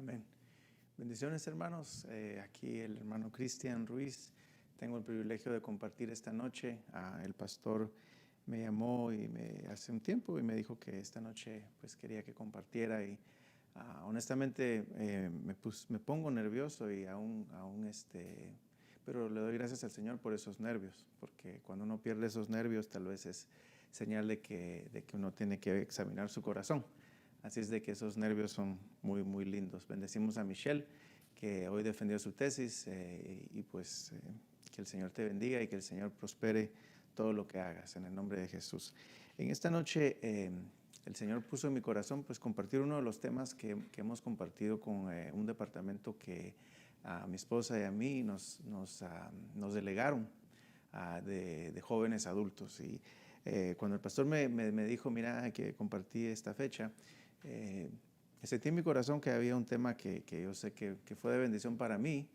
Amén. Bendiciones, hermanos. Aquí el hermano Cristian Ruiz. Tengo el privilegio de compartir esta noche. El pastor me llamó hace un tiempo y me dijo que esta noche pues quería que compartiera y honestamente me pongo nervioso y pero le doy gracias al Señor por esos nervios, porque cuando uno pierde esos nervios tal vez es señal de que uno tiene que examinar su corazón. Así es de que esos nervios son muy, muy lindos. Bendecimos a Michelle, que hoy defendió su tesis, que el Señor te bendiga y que el Señor prospere todo lo que hagas en el nombre de Jesús. En esta noche el Señor puso en mi corazón pues compartir uno de los temas que hemos compartido con un departamento que a mi esposa y a mí nos delegaron de jóvenes adultos. Y cuando el pastor me dijo, mira, que compartí esta fecha, sentí en mi corazón que había un tema que yo sé que fue de bendición para mí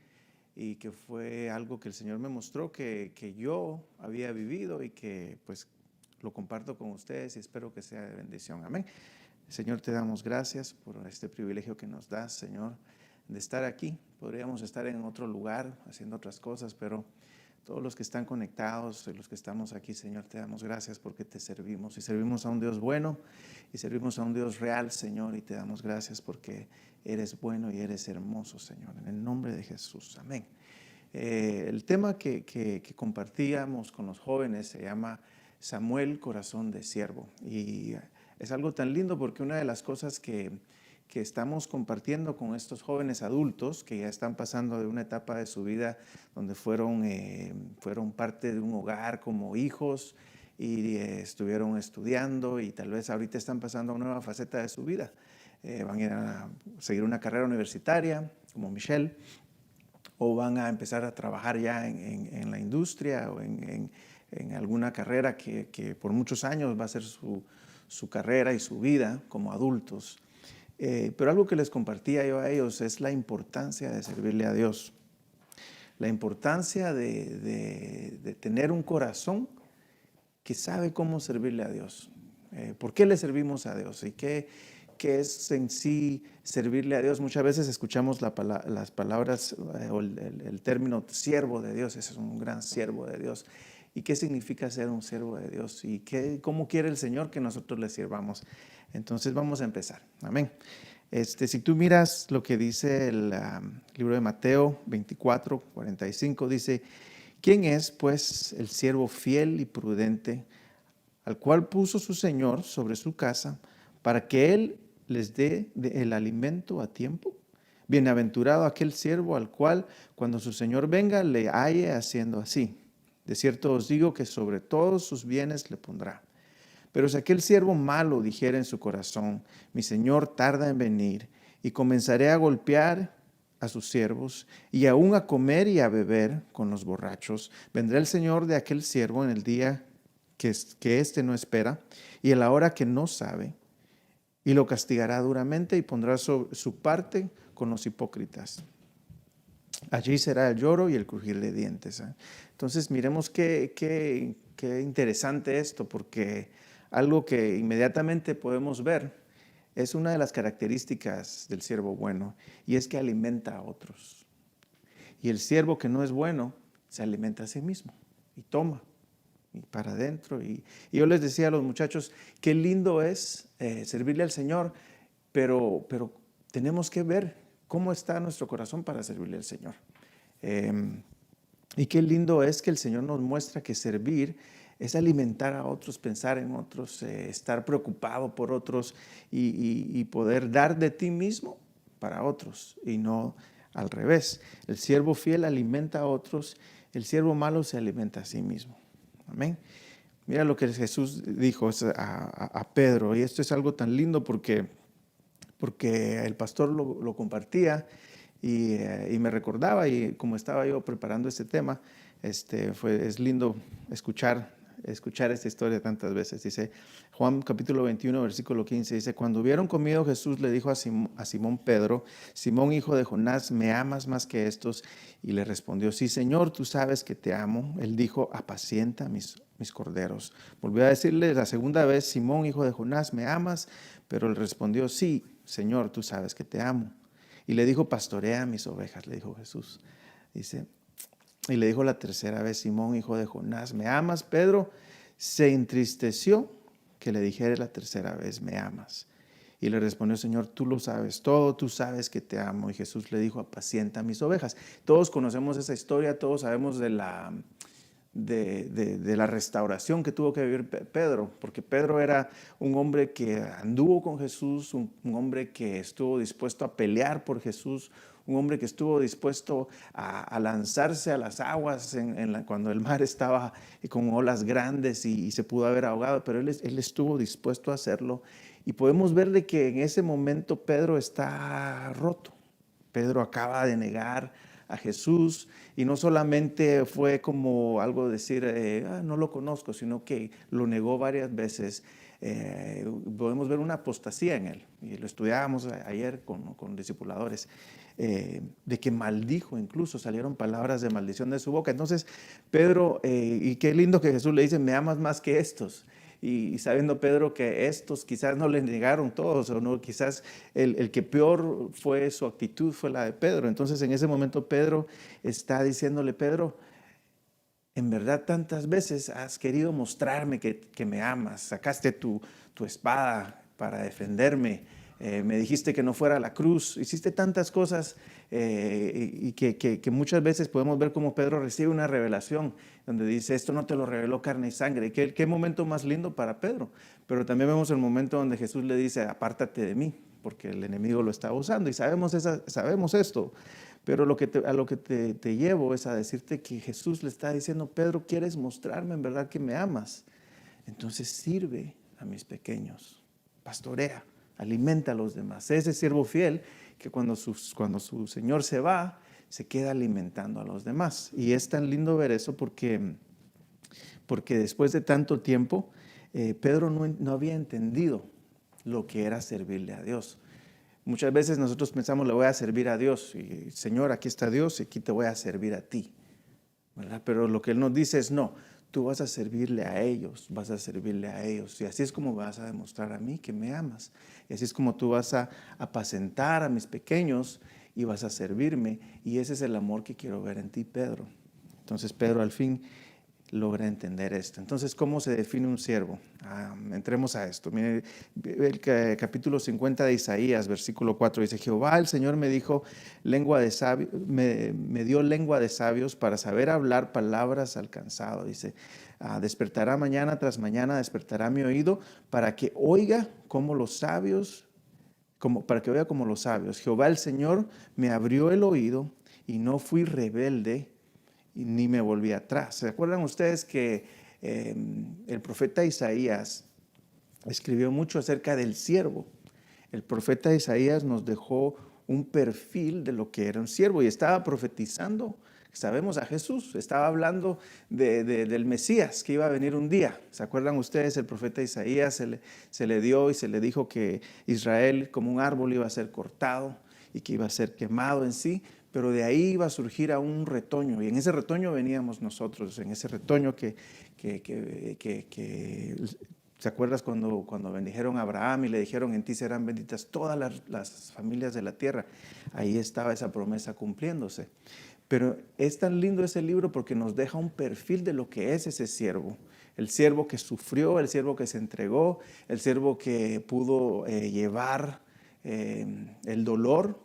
y que fue algo que el Señor me mostró que yo había vivido y que pues lo comparto con ustedes y espero que sea de bendición. Amén. Señor, te damos gracias por este privilegio que nos das, Señor, de estar aquí. Podríamos estar en otro lugar haciendo otras cosas, pero todos los que están conectados, los que estamos aquí, Señor, te damos gracias porque te servimos y servimos a un Dios bueno y servimos a un Dios real, Señor, y te damos gracias porque eres bueno y eres hermoso, Señor, en el nombre de Jesús. Amén. El tema que compartíamos con los jóvenes se llama Samuel, corazón de siervo, y es algo tan lindo porque una de las cosas que estamos compartiendo con estos jóvenes adultos que ya están pasando de una etapa de su vida donde fueron parte de un hogar como hijos y estuvieron estudiando y tal vez ahorita están pasando a una nueva faceta de su vida. Van a ir a seguir una carrera universitaria como Michelle, o van a empezar a trabajar ya en la industria o en alguna carrera que por muchos años va a ser su carrera y su vida como adultos. Pero algo que les compartía yo a ellos es la importancia de servirle a Dios, la importancia de tener un corazón que sabe cómo servirle a Dios. ¿Por qué le servimos a Dios? ¿Y qué es en sí servirle a Dios? Muchas veces escuchamos las palabras o el término siervo de Dios. Ese es un gran siervo de Dios. ¿Y qué significa ser un siervo de Dios? ¿Y cómo quiere el Señor que nosotros le sirvamos? Entonces vamos a empezar. Amén. Si tú miras lo que dice el libro de Mateo 24, 45, dice: ¿quién es pues el siervo fiel y prudente, al cual puso su Señor sobre su casa, para que él les dé el alimento a tiempo? Bienaventurado aquel siervo al cual, cuando su Señor venga, le halle haciendo así. De cierto os digo que sobre todos sus bienes le pondrá. Pero si aquel siervo malo dijera en su corazón: mi Señor tarda en venir, y comenzaré a golpear a sus siervos, y aún a comer y a beber con los borrachos, vendrá el Señor de aquel siervo en el día que éste no espera, y en la hora que no sabe, y lo castigará duramente y pondrá su parte con los hipócritas. Allí será el lloro y el crujir de dientes. Entonces miremos qué interesante esto, porque algo que inmediatamente podemos ver es una de las características del siervo bueno, y es que alimenta a otros. Y el siervo que no es bueno se alimenta a sí mismo y toma y para adentro. Y yo les decía a los muchachos, qué lindo es servirle al Señor, pero tenemos que ver cómo está nuestro corazón para servirle al Señor. Y qué lindo es que el Señor nos muestra que servir es alimentar a otros, pensar en otros, estar preocupado por otros y poder dar de ti mismo para otros y no al revés. El siervo fiel alimenta a otros, el siervo malo se alimenta a sí mismo. Amén. Mira lo que Jesús dijo a Pedro, y esto es algo tan lindo porque el pastor lo compartía y me recordaba, y como estaba yo preparando este tema, es lindo escuchar esta historia tantas veces. Dice Juan capítulo 21, versículo 15, dice: cuando hubieron comido, Jesús le dijo a Simón Pedro: Simón, hijo de Jonás, ¿me amas más que estos? Y le respondió: sí, Señor, tú sabes que te amo. Él dijo: apacienta mis corderos. Volvió a decirle la segunda vez: Simón, hijo de Jonás, ¿me amas? Pero él respondió: sí, Señor, tú sabes que te amo. Y le dijo, pastorea mis ovejas, le dijo Jesús. Dice, y le dijo la tercera vez, Simón, hijo de Jonás, ¿me amas? Pedro se entristeció que le dijera la tercera vez, ¿me amas? Y le respondió, Señor, tú lo sabes todo, tú sabes que te amo. Y Jesús le dijo, apacienta mis ovejas. Todos conocemos esa historia, todos sabemos de la restauración que tuvo que vivir Pedro, porque Pedro era un hombre que anduvo con Jesús, un hombre que estuvo dispuesto a pelear por Jesús, un hombre que estuvo dispuesto a lanzarse a las aguas cuando el mar estaba con olas grandes y se pudo haber ahogado, pero él estuvo dispuesto a hacerlo. Y podemos ver de que en ese momento Pedro está roto. Pedro acaba de negar a Jesús y no solamente fue como algo de decir, no lo conozco, sino que lo negó varias veces. Podemos ver una apostasía en él, y lo estudiábamos ayer con discipuladores, de que maldijo, incluso salieron palabras de maldición de su boca. Entonces Pedro, y qué lindo que Jesús le dice, me amas más que estos. Y sabiendo Pedro que estos quizás no le negaron todos, o no, quizás el que peor fue su actitud fue la de Pedro. Entonces en ese momento Pedro está diciéndole, Pedro, en verdad tantas veces has querido mostrarme que me amas, sacaste tu espada para defenderme, me dijiste que no fuera a la cruz, hiciste tantas cosas, y que muchas veces podemos ver cómo Pedro recibe una revelación donde dice, esto no te lo reveló carne y sangre. Qué momento más lindo para Pedro. Pero también vemos el momento donde Jesús le dice, apártate de mí, porque el enemigo lo está usando, y sabemos esto. Pero a lo que te llevo es a decirte que Jesús le está diciendo, Pedro, ¿quieres mostrarme en verdad que me amas? Entonces sirve a mis pequeños, pastorea, alimenta a los demás. Ese siervo fiel que cuando su Señor se va, se queda alimentando a los demás. Y es tan lindo ver eso porque después de tanto tiempo, Pedro no había entendido lo que era servirle a Dios. Muchas veces nosotros pensamos, le voy a servir a Dios, y Señor, aquí está Dios y aquí te voy a servir a ti, ¿verdad? Pero lo que Él nos dice es, no, tú vas a servirle a ellos, vas a servirle a ellos. Y así es como vas a demostrar a mí que me amas. Y así es como tú vas a apacentar a mis pequeños y vas a servirme. Y ese es el amor que quiero ver en ti, Pedro. Entonces Pedro al fin logra entender esto. Entonces, ¿cómo se define un siervo? Entremos a esto. Mire, el capítulo 50 de Isaías, versículo 4, dice, Jehová el Señor me dijo, me dio lengua de sabios para saber hablar palabras al cansado. Dice, despertará mañana tras mañana, despertará mi oído para que oiga como los sabios, para que oiga como los sabios. Jehová el Señor me abrió el oído y no fui rebelde, y ni me volví atrás. ¿Se acuerdan ustedes que el profeta Isaías escribió mucho acerca del siervo? El profeta Isaías nos dejó un perfil de lo que era un siervo y estaba profetizando, sabemos, a Jesús. Estaba hablando del Mesías que iba a venir un día. ¿Se acuerdan ustedes? El profeta Isaías se le dio y se le dijo que Israel como un árbol iba a ser cortado y que iba a ser quemado en sí, pero de ahí iba a surgir a un retoño, y en ese retoño veníamos nosotros, en ese retoño que ¿te acuerdas cuando bendijeron a Abraham y le dijeron, en ti serán benditas todas las familias de la tierra? Ahí estaba esa promesa cumpliéndose. Pero es tan lindo ese libro porque nos deja un perfil de lo que es ese siervo. El siervo que sufrió, el siervo que se entregó, el siervo que pudo llevar el dolor,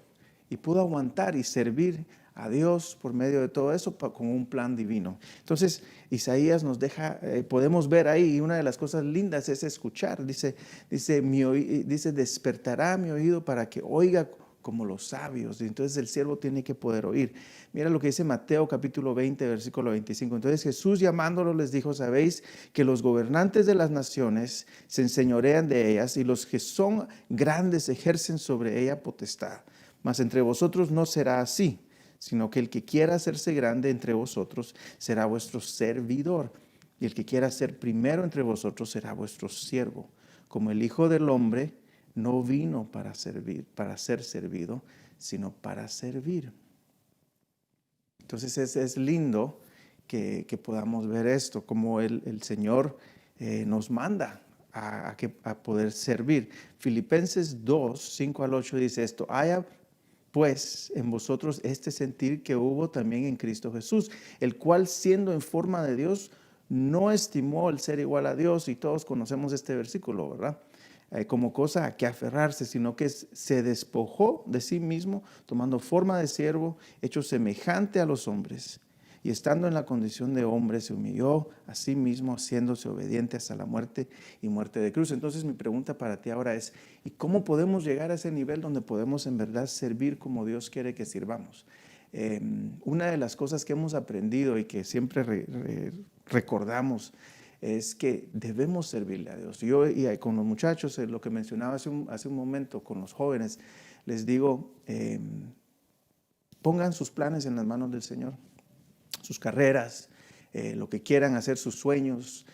y pudo aguantar y servir a Dios por medio de todo eso con un plan divino. Entonces, Isaías nos deja, podemos ver ahí, y una de las cosas lindas es escuchar. Dice, despertará mi oído para que oiga como los sabios. Y entonces el siervo tiene que poder oír. Mira lo que dice Mateo capítulo 20, versículo 25. Entonces Jesús, llamándolo, les dijo, sabéis que los gobernantes de las naciones se enseñorean de ellas, y los que son grandes ejercen sobre ella potestad. Mas entre vosotros no será así, sino que el que quiera hacerse grande entre vosotros será vuestro servidor, y el que quiera ser primero entre vosotros será vuestro siervo. Como el Hijo del Hombre no vino para ser servido, sino para servir. Entonces es lindo que podamos ver esto, como el Señor nos manda a poder servir. Filipenses 2, 5 al 8 dice esto, haya pues en vosotros este sentir que hubo también en Cristo Jesús, el cual siendo en forma de Dios, no estimó el ser igual a Dios, y todos conocemos este versículo, ¿verdad? Como cosa a que aferrarse, sino que se despojó de sí mismo, tomando forma de siervo, hecho semejante a los hombres. Y estando en la condición de hombre, se humilló a sí mismo, haciéndose obediente hasta la muerte y muerte de cruz. Entonces mi pregunta para ti ahora es, ¿y cómo podemos llegar a ese nivel donde podemos en verdad servir como Dios quiere que sirvamos? Una de las cosas que hemos aprendido y que siempre recordamos es que debemos servirle a Dios. Yo y con los muchachos, lo que mencionaba hace un momento, con los jóvenes, les digo, pongan sus planes en las manos del Señor, sus carreras, lo que quieran hacer, sus sueños,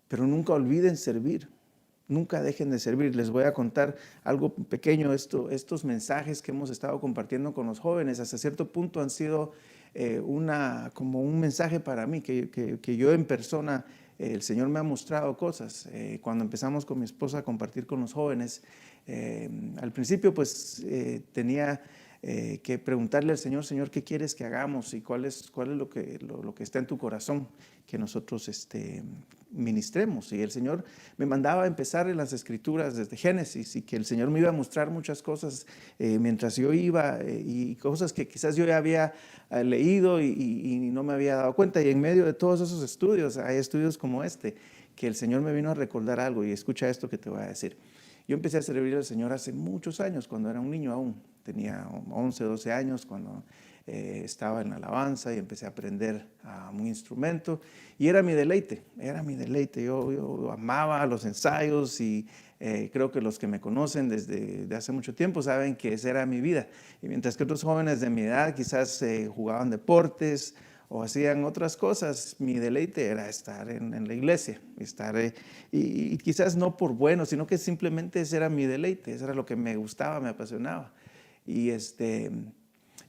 pero nunca olviden servir. Nunca dejen de servir. Les voy a contar algo pequeño. Estos mensajes que hemos estado compartiendo con los jóvenes hasta cierto punto han sido como un mensaje para mí, que yo en persona, el Señor me ha mostrado cosas. Cuando empezamos con mi esposa a compartir con los jóvenes, al principio pues tenía que preguntarle al Señor, Señor, ¿qué quieres que hagamos? ¿Y cuál es lo que está en tu corazón que nosotros ministremos? Y el Señor me mandaba a empezar en las Escrituras desde Génesis, y que el Señor me iba a mostrar muchas cosas mientras yo iba, y cosas que quizás yo ya había leído y no me había dado cuenta. Y en medio de todos esos estudios, hay estudios como este, que el Señor me vino a recordar algo, y escucha esto que te voy a decir. Yo empecé a servir al Señor hace muchos años, cuando era un niño aún. Tenía 11, 12 años cuando estaba en la alabanza y empecé a aprender un instrumento. Y era mi deleite, era mi deleite. Yo amaba los ensayos, y creo que los que me conocen desde hace mucho tiempo saben que esa era mi vida. Y mientras que otros jóvenes de mi edad quizás jugaban deportes o hacían otras cosas, mi deleite era estar en la iglesia, y quizás no por bueno, sino que simplemente ese era mi deleite, eso era lo que me gustaba, me apasionaba. Y,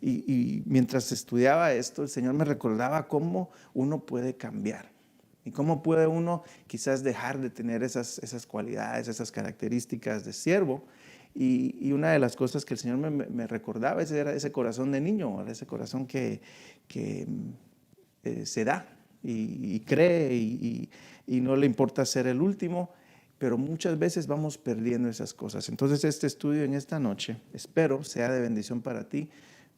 y mientras estudiaba esto, el Señor me recordaba cómo uno puede cambiar y cómo puede uno quizás dejar de tener esas cualidades, esas características de siervo. Y una de las cosas que el Señor me recordaba era ese corazón de niño, ese corazón que se da y cree y no le importa ser el último, pero muchas veces vamos perdiendo esas cosas. Entonces este estudio en esta noche, espero sea de bendición para ti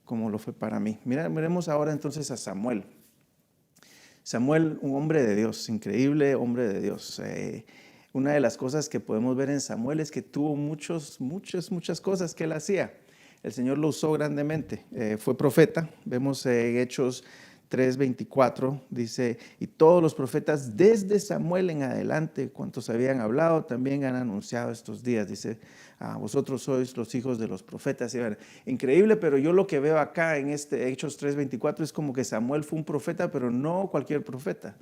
como lo fue para mí. Miremos ahora entonces a Samuel. Samuel, un hombre de Dios, increíble hombre de Dios. Una de las cosas que podemos ver en Samuel es que tuvo muchas cosas que él hacía. El Señor lo usó grandemente. Fue profeta. Vemos en Hechos 3:24, dice, y todos los profetas desde Samuel en adelante, cuantos habían hablado, también han anunciado estos días. Dice, vosotros sois los hijos de los profetas. Y, bueno, increíble, pero yo lo que veo acá en Hechos 3:24 es como que Samuel fue un profeta, pero no cualquier profeta.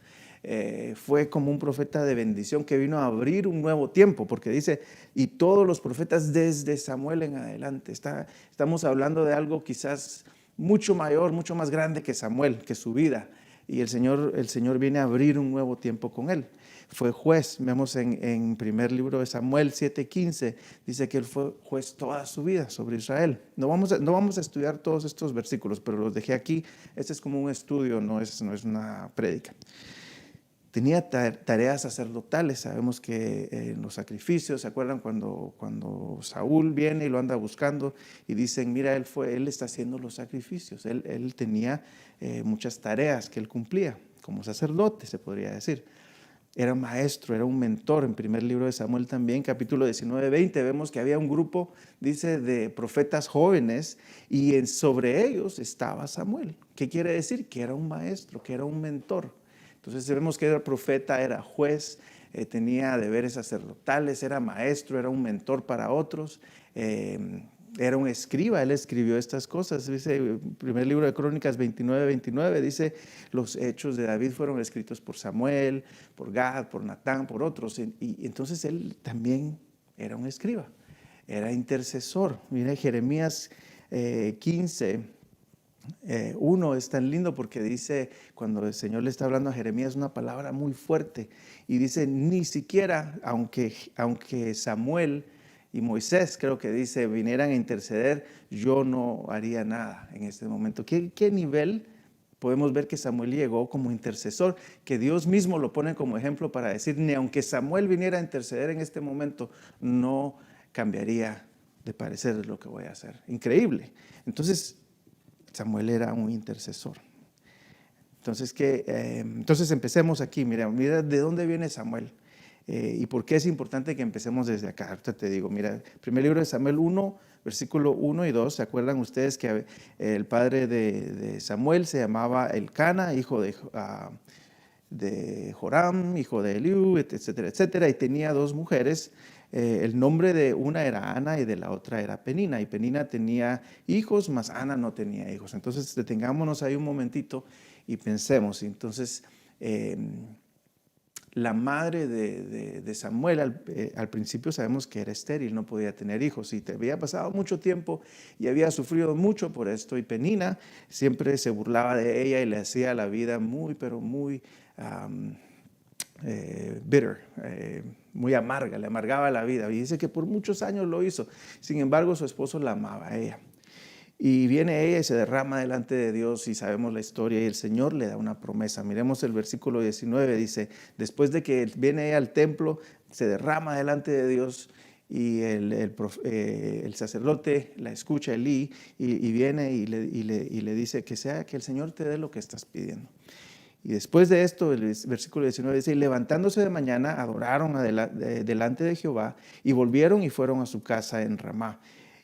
Fue como un profeta de bendición que vino a abrir un nuevo tiempo, porque dice, y todos los profetas desde Samuel en adelante. Estamos hablando de algo quizás mucho mayor, mucho más grande que Samuel, que su vida. Y el Señor viene a abrir un nuevo tiempo con él. Fue juez, vemos en primer libro de Samuel 7:15, dice que él fue juez toda su vida sobre Israel. No vamos a estudiar todos estos versículos, pero los dejé aquí. Este es como un estudio, no es una prédica. Tenía tareas sacerdotales. Sabemos que en los sacrificios, ¿se acuerdan cuando Saúl viene y lo anda buscando y dicen, mira, él está haciendo los sacrificios? Él tenía muchas tareas que él cumplía como sacerdote, se podría decir. Era maestro, era un mentor. En primer libro de Samuel también, capítulo 19-20, vemos que había un grupo, dice, de profetas jóvenes, y sobre ellos estaba Samuel. ¿Qué quiere decir? Que era un maestro, que era un mentor. Entonces vemos que era profeta, era juez, tenía deberes sacerdotales, era maestro, era un mentor para otros, era un escriba. Él escribió estas cosas. Dice el primer libro de Crónicas 29-29, dice, los hechos de David fueron escritos por Samuel, por Gad, por Natán, por otros. Y entonces él también era un escriba, era intercesor. Mira, Jeremías 15. Uno es tan lindo porque dice, cuando el Señor le está hablando a Jeremías, una palabra muy fuerte, y dice, ni siquiera, aunque Samuel y Moisés, creo que dice, vinieran a interceder, yo no haría nada en este momento. ¿Qué nivel podemos ver que Samuel llegó como intercesor? Que Dios mismo lo pone como ejemplo para decir, ni aunque Samuel viniera a interceder en este momento, no cambiaría de parecer de lo que voy a hacer. Increíble. Entonces, Samuel era un intercesor. Entonces empecemos aquí. Mira de dónde viene Samuel y por qué es importante que empecemos desde acá. Ahorita te digo, mira, primer libro de Samuel 1, versículo 1 y 2. ¿Se acuerdan ustedes que el padre de Samuel se llamaba Elcana, hijo de Joram, hijo de Eliú, etcétera, etcétera? Y tenía dos mujeres. El nombre de una era Ana y de la otra era Penina. Y Penina tenía hijos, mas Ana no tenía hijos. Entonces detengámonos ahí un momentito y pensemos. Entonces, la madre de Samuel al principio sabemos que era estéril, no podía tener hijos y había pasado mucho tiempo y había sufrido mucho por esto. Y Penina siempre se burlaba de ella y le hacía la vida muy, pero muy bitter, muy amarga, le amargaba la vida. Y dice que por muchos años lo hizo. Sin embargo, su esposo la amaba a ella. Y viene ella y se derrama delante de Dios y sabemos la historia y el Señor le da una promesa. Miremos el versículo 19, dice, después de que viene ella al templo, se derrama delante de Dios y el sacerdote la escucha, Elí, y viene y le dice que sea que el Señor te dé lo que estás pidiendo. Y después de esto, el versículo 19 dice, y levantándose de mañana, adoraron delante de Jehová y volvieron y fueron a su casa en Ramá.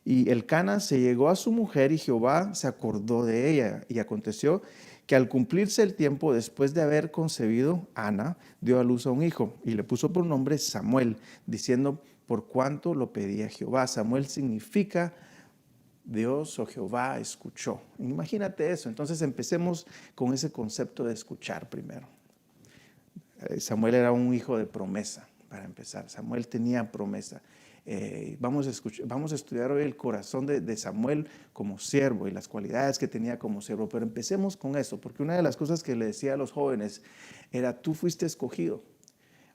Y Elcana se llegó a su mujer y Jehová se acordó de ella. Y aconteció que al cumplirse el tiempo, después de haber concebido, Ana dio a luz a un hijo y le puso por nombre Samuel, diciendo, por cuanto lo pedía Jehová. Samuel significa Dios o Jehová escuchó. Imagínate eso. Entonces empecemos con ese concepto de escuchar primero. Samuel era un hijo de promesa, para empezar. Samuel tenía promesa. Vamos a estudiar hoy el corazón de Samuel como siervo y las cualidades que tenía como siervo. Pero empecemos con eso, porque una de las cosas que le decía a los jóvenes era, tú fuiste escogido.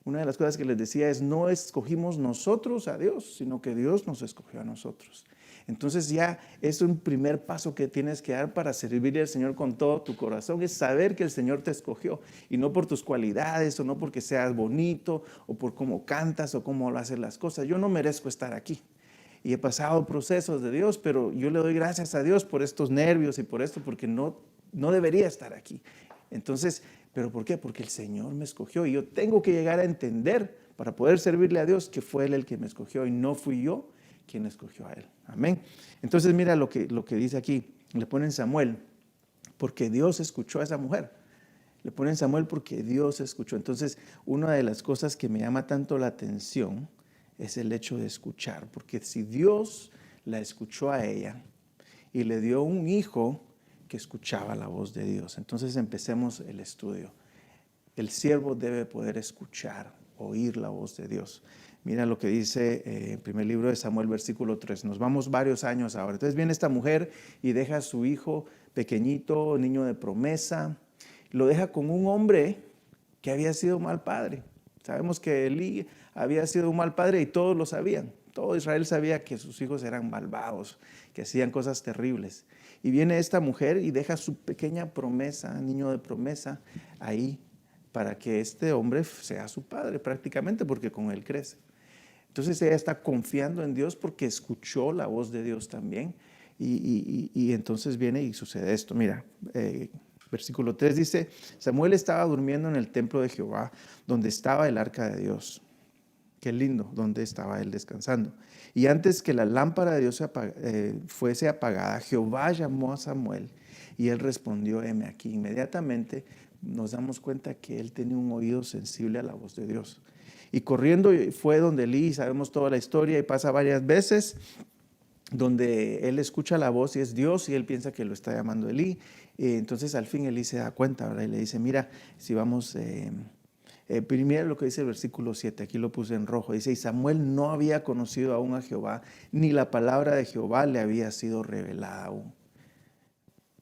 Una de las cosas que les decía es, no escogimos nosotros a Dios, sino que Dios nos escogió a nosotros. Entonces ya es un primer paso que tienes que dar para servirle al Señor con todo tu corazón, es saber que el Señor te escogió y no por tus cualidades o no porque seas bonito o por cómo cantas o cómo haces las cosas. Yo no merezco estar aquí y he pasado procesos de Dios, pero yo le doy gracias a Dios por estos nervios y por esto porque no debería estar aquí. Entonces, ¿pero por qué? Porque el Señor me escogió y yo tengo que llegar a entender para poder servirle a Dios que fue Él el que me escogió y no fui yo quien escogió a Él. Amén. Entonces mira lo que dice aquí. Le ponen Samuel porque Dios escuchó a esa mujer. Le ponen Samuel porque Dios escuchó. Entonces una de las cosas que me llama tanto la atención es el hecho de escuchar. Porque si Dios la escuchó a ella y le dio un hijo que escuchaba la voz de Dios. Entonces empecemos el estudio. El siervo debe poder escuchar, oír la voz de Dios. Mira lo que dice el primer libro de Samuel, versículo 3. Nos vamos varios años ahora. Entonces viene esta mujer y deja a su hijo pequeñito, niño de promesa. Lo deja con un hombre que había sido mal padre. Sabemos que Elí había sido un mal padre y todos lo sabían. Todo Israel sabía que sus hijos eran malvados, que hacían cosas terribles. Y viene esta mujer y deja su pequeña promesa, niño de promesa, ahí para que este hombre sea su padre prácticamente, porque con él crece. Entonces ella está confiando en Dios porque escuchó la voz de Dios también. Y entonces viene y sucede esto. Mira, versículo 3 dice, Samuel estaba durmiendo en el templo de Jehová, donde estaba el arca de Dios. Qué lindo, donde estaba él descansando. Y antes que la lámpara de Dios fuese apagada, Jehová llamó a Samuel y él respondió, heme aquí. Inmediatamente nos damos cuenta que él tenía un oído sensible a la voz de Dios. Y corriendo fue donde Elí, sabemos toda la historia y pasa varias veces, donde él escucha la voz y es Dios y él piensa que lo está llamando Elí. Entonces al fin Elí se da cuenta, ¿verdad? Y le dice, mira, si vamos... Primero lo que dice el versículo 7, aquí lo puse en rojo, dice, y Samuel no había conocido aún a Jehová, ni la palabra de Jehová le había sido revelada aún.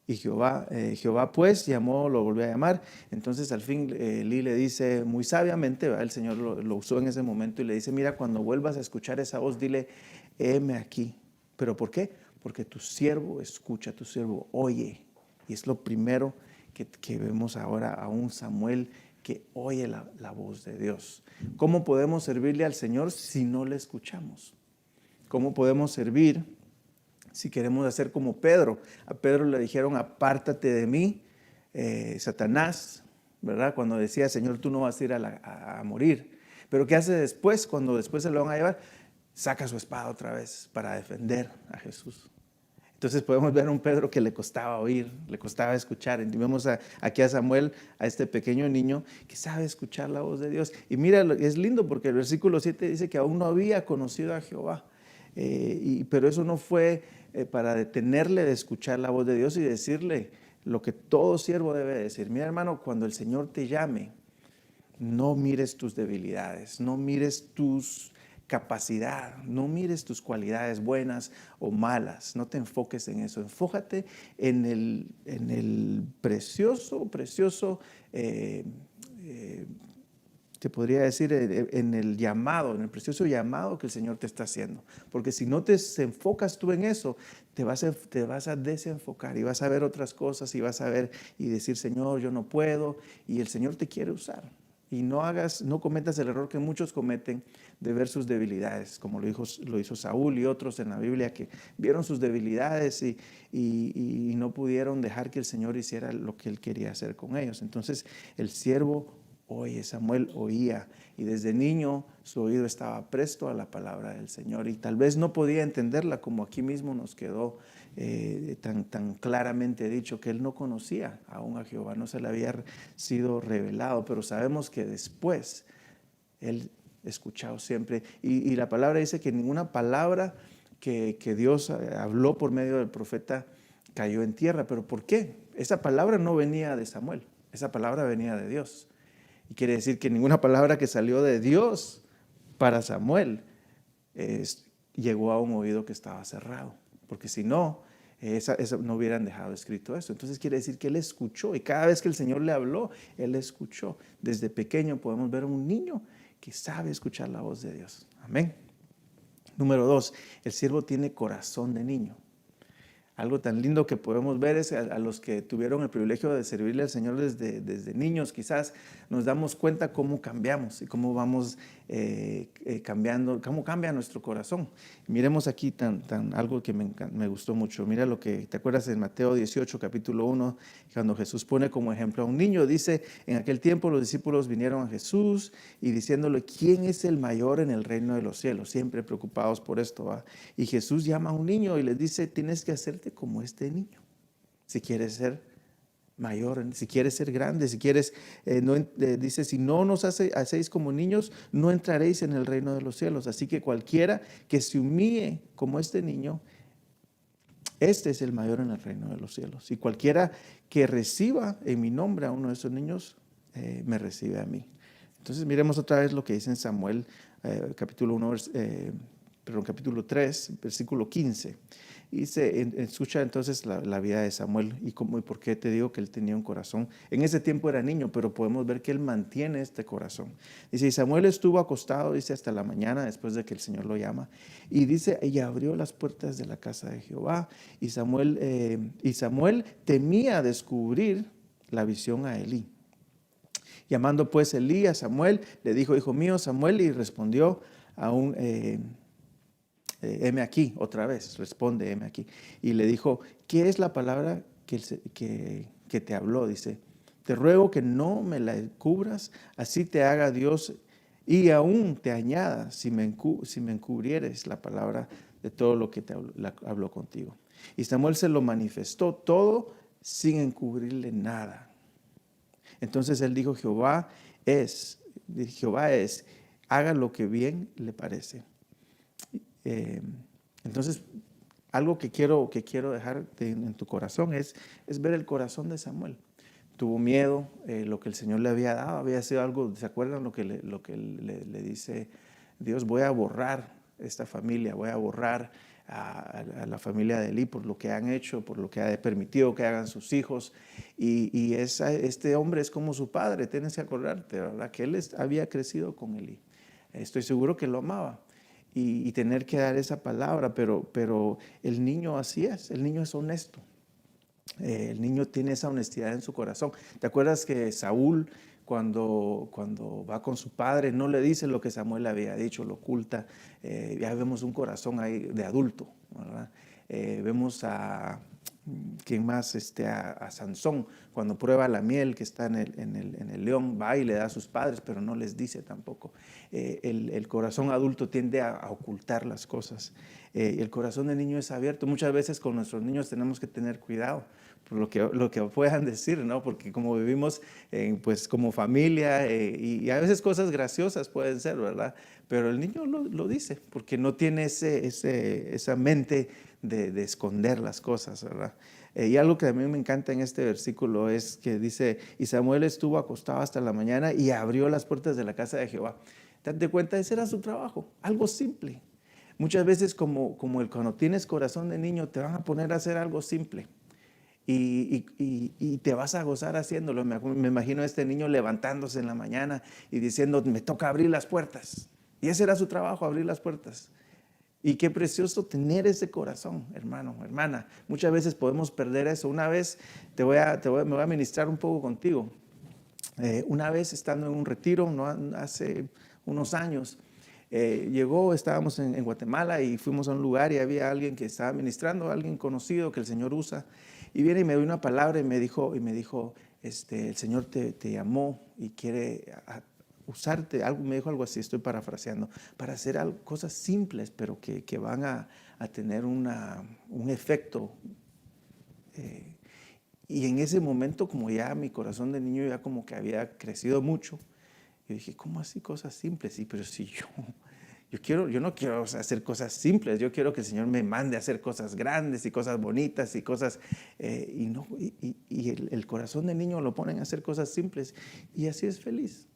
Y Jehová pues llamó, lo volvió a llamar. Entonces al fin Elí le dice muy sabiamente, ¿verdad? El Señor lo usó en ese momento y le dice, mira, cuando vuelvas a escuchar esa voz, dile, heme aquí. ¿Pero por qué? Porque tu siervo escucha, tu siervo oye. Y es lo primero que vemos ahora a un Samuel que oye la voz de Dios. ¿Cómo podemos servirle al Señor si no le escuchamos? ¿Cómo podemos servir si queremos hacer como Pedro? A Pedro le dijeron, apártate de mí, Satanás, ¿verdad? Cuando decía, Señor, tú no vas a ir a morir. Pero ¿qué hace después? Cuando después se lo van a llevar, saca su espada otra vez para defender a Jesús. Entonces podemos ver a un Pedro que le costaba oír, le costaba escuchar. Y vemos aquí a Samuel, a este pequeño niño que sabe escuchar la voz de Dios. Y mira, es lindo porque el versículo 7 dice que aún no había conocido a Jehová. Pero eso no fue para detenerle de escuchar la voz de Dios y decirle lo que todo siervo debe decir. Mira, hermano, cuando el Señor te llame, no mires tus debilidades, no mires tus capacidad, no mires tus cualidades buenas o malas, no te enfoques en eso, enfócate en el precioso, te podría decir, en el llamado, en el precioso llamado que el Señor te está haciendo. Porque si no te enfocas tú en eso, te vas a desenfocar y vas a ver otras cosas y vas a ver y decir, Señor, yo no puedo, y el Señor te quiere usar. Y no cometas el error que muchos cometen de ver sus debilidades, como lo hizo Saúl y otros en la Biblia que vieron sus debilidades y no pudieron dejar que el Señor hiciera lo que Él quería hacer con ellos. Entonces el siervo oye, Samuel oía, y desde niño su oído estaba presto a la palabra del Señor y tal vez no podía entenderla, como aquí mismo nos quedó tan claramente dicho, que él no conocía aún a Jehová, no se le había sido revelado, pero sabemos que después él escuchado siempre, y la palabra dice que ninguna palabra que Dios habló por medio del profeta cayó en tierra. ¿Pero por qué? Esa palabra no venía de Samuel, esa palabra venía de Dios. Y quiere decir que ninguna palabra que salió de Dios para Samuel llegó a un oído que estaba cerrado. Porque si no, no hubieran dejado escrito eso. Entonces quiere decir que él escuchó, y cada vez que el Señor le habló, él escuchó. Desde pequeño podemos ver a un niño que sabe escuchar la voz de Dios. Amén. Número 2, el siervo tiene corazón de niño. Algo tan lindo que podemos ver es a los que tuvieron el privilegio de servirle al Señor desde niños, quizás nos damos cuenta cómo cambiamos y cómo vamos cambiando, cómo cambia nuestro corazón. Miremos aquí algo que me gustó mucho. Mira lo que, ¿te acuerdas en Mateo 18, capítulo 1, cuando Jesús pone como ejemplo a un niño? Dice, en aquel tiempo los discípulos vinieron a Jesús y diciéndole, ¿quién es el mayor en el reino de los cielos? Siempre preocupados por esto, ¿va? Y Jesús llama a un niño y les dice, tienes que hacerte como este niño, si quieres ser mayor, si quieres ser grande, si quieres, dice, si no nos hacéis como niños, no entraréis en el reino de los cielos. Así que cualquiera que se humille como este niño, este es el mayor en el reino de los cielos. Y cualquiera que reciba en mi nombre a uno de esos niños, me recibe a mí. Entonces miremos otra vez lo que dice en Samuel, capítulo 3, versículo 15. Y escucha entonces la vida de Samuel y por qué te digo que él tenía un corazón. En ese tiempo era niño, pero podemos ver que él mantiene este corazón. Dice, y Samuel estuvo acostado, dice, hasta la mañana después de que el Señor lo llama. Y dice, y abrió las puertas de la casa de Jehová. Y Samuel temía descubrir la visión a Elí. Llamando pues Elí a Samuel, le dijo, hijo mío, Samuel, y respondió aún, heme aquí, otra vez, responde, heme aquí. Y le dijo, ¿qué es la palabra que te habló? Dice, te ruego que no me la cubras, así te haga Dios y aún te añada si me encubrieres la palabra de todo lo que habló contigo. Y Samuel se lo manifestó todo sin encubrirle nada. Entonces él dijo, Jehová es, haga lo que bien le parece. Entonces, algo que quiero dejar en tu corazón es ver el corazón de Samuel. Tuvo miedo, lo que el Señor le había dado, había sido algo, ¿se acuerdan lo que le dice Dios? Voy a borrar esta familia, voy a borrar a la familia de Elí por lo que han hecho, por lo que ha permitido que hagan sus hijos. Y este hombre es como su padre, tienes que acordarte, ¿verdad? Que él había crecido con Elí. Estoy seguro que lo amaba. Y tener que dar esa palabra, pero el niño así es, el niño es honesto. El niño tiene esa honestidad en su corazón. ¿Te acuerdas que Saúl, cuando va con su padre, no le dice lo que Samuel le había dicho, lo oculta? Ya vemos un corazón ahí de adulto, ¿verdad? Vemos a, ¿quién más? A Sansón, cuando prueba la miel que está en el león, va y le da a sus padres, pero no les dice tampoco. El corazón adulto tiende a ocultar las cosas. El corazón del niño es abierto. Muchas veces con nuestros niños tenemos que tener cuidado por lo que puedan decir, ¿no? Porque como vivimos pues como familia y a veces cosas graciosas pueden ser, ¿verdad? Pero el niño lo dice porque no tiene esa mente de esconder las cosas, ¿verdad? Y algo que a mí me encanta en este versículo es que dice, y Samuel estuvo acostado hasta la mañana y abrió las puertas de la casa de Jehová. Date cuenta, ese era su trabajo, algo simple. Muchas veces cuando tienes corazón de niño te van a poner a hacer algo simple. Y te vas a gozar haciéndolo. Me imagino a este niño levantándose en la mañana y diciendo, me toca abrir las puertas. Y ese era su trabajo, abrir las puertas. Y qué precioso tener ese corazón, hermano, hermana. Muchas veces podemos perder eso. Una vez me voy a ministrar un poco contigo. Una vez estando en un retiro, ¿no? Hace unos años, estábamos en Guatemala y fuimos a un lugar y había alguien que estaba ministrando, alguien conocido que el Señor usa. Y viene y me dio una palabra y me dijo, el Señor te llamó y quiere usarte, me dijo algo así, estoy parafraseando, para hacer cosas simples, pero que van a tener un efecto. Y en ese momento, como ya mi corazón de niño ya como que había crecido mucho, yo dije, ¿cómo así cosas simples? Sí, pero si yo no quiero hacer cosas simples, yo quiero que el Señor me mande a hacer cosas grandes y cosas bonitas y cosas, y el corazón del niño lo ponen a hacer cosas simples y así es feliz.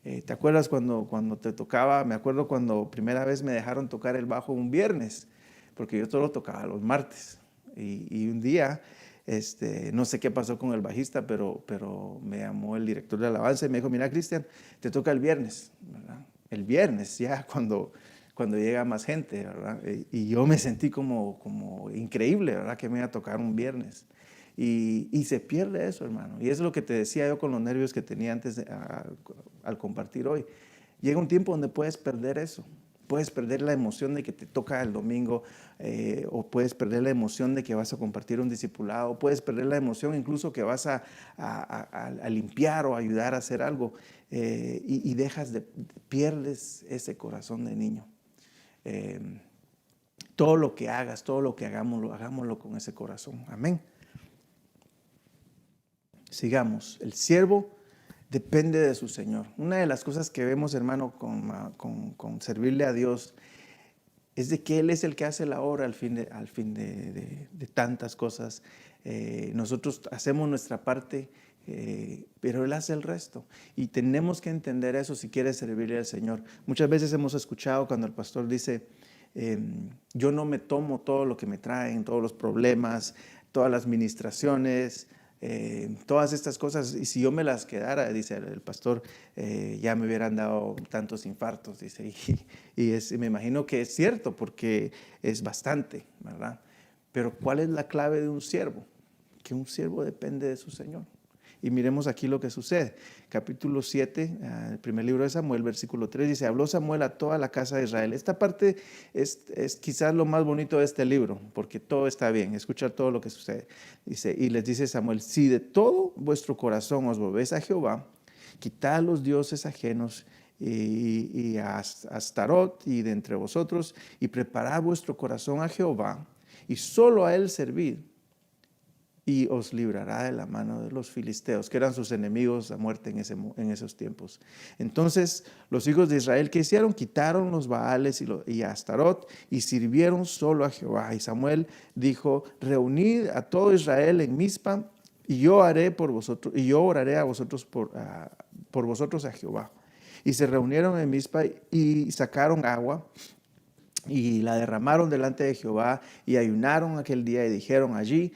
¿Te acuerdas cuando te tocaba? Me acuerdo cuando primera vez me dejaron tocar el bajo un viernes, porque yo todo lo tocaba los martes. Y un día, no sé qué pasó con el bajista, pero me llamó el director de alabanza y me dijo, mira, Cristian, te toca el viernes, ¿verdad? El viernes, ya cuando llega más gente, ¿verdad? Y yo me sentí como increíble, ¿verdad? Que me iba a tocar un viernes. Y se pierde eso, hermano. Y eso es lo que te decía yo con los nervios que tenía antes al compartir hoy. Llega un tiempo donde puedes perder eso. Puedes perder la emoción de que te toca el domingo, o puedes perder la emoción de que vas a compartir un discipulado, puedes perder la emoción incluso que vas a limpiar o ayudar a hacer algo, y pierdes ese corazón de niño. Todo lo que hagas, todo lo que hagámoslo con ese corazón. Amén. Sigamos. El siervo depende de su Señor. Una de las cosas que vemos, hermano, con servirle a Dios, es de que Él es el que hace la obra al fin de tantas cosas. Nosotros hacemos nuestra parte, pero Él hace el resto. Y tenemos que entender eso si quieres servirle al Señor. Muchas veces hemos escuchado cuando el pastor dice, yo no me tomo todo lo que me traen, todos los problemas, todas las ministraciones, todas estas cosas, y si yo me las quedara, dice el pastor, ya me hubieran dado tantos infartos, dice, y me imagino que es cierto porque es bastante, ¿verdad? Pero ¿cuál es la clave de un siervo? Que un siervo depende de su Señor. Y miremos aquí lo que sucede. Capítulo 7, el primer libro de Samuel, versículo 3, dice, habló Samuel a toda la casa de Israel. Esta parte es quizás lo más bonito de este libro, porque todo está bien, escuchar todo lo que sucede. Dice, y les dice Samuel, si de todo vuestro corazón os volvéis a Jehová, quitad los dioses ajenos y a Astarot y de entre vosotros, y preparad vuestro corazón a Jehová, y solo a él servid, y os librará de la mano de los filisteos, que eran sus enemigos a muerte en esos tiempos. Entonces los hijos de Israel, ¿qué hicieron? Quitaron los Baales y a Astarot y sirvieron solo a Jehová. Y Samuel dijo, reunid a todo Israel en Mizpa, y yo oraré a vosotros por vosotros a Jehová. Y se reunieron en Mizpa y sacaron agua y la derramaron delante de Jehová y ayunaron aquel día y dijeron allí,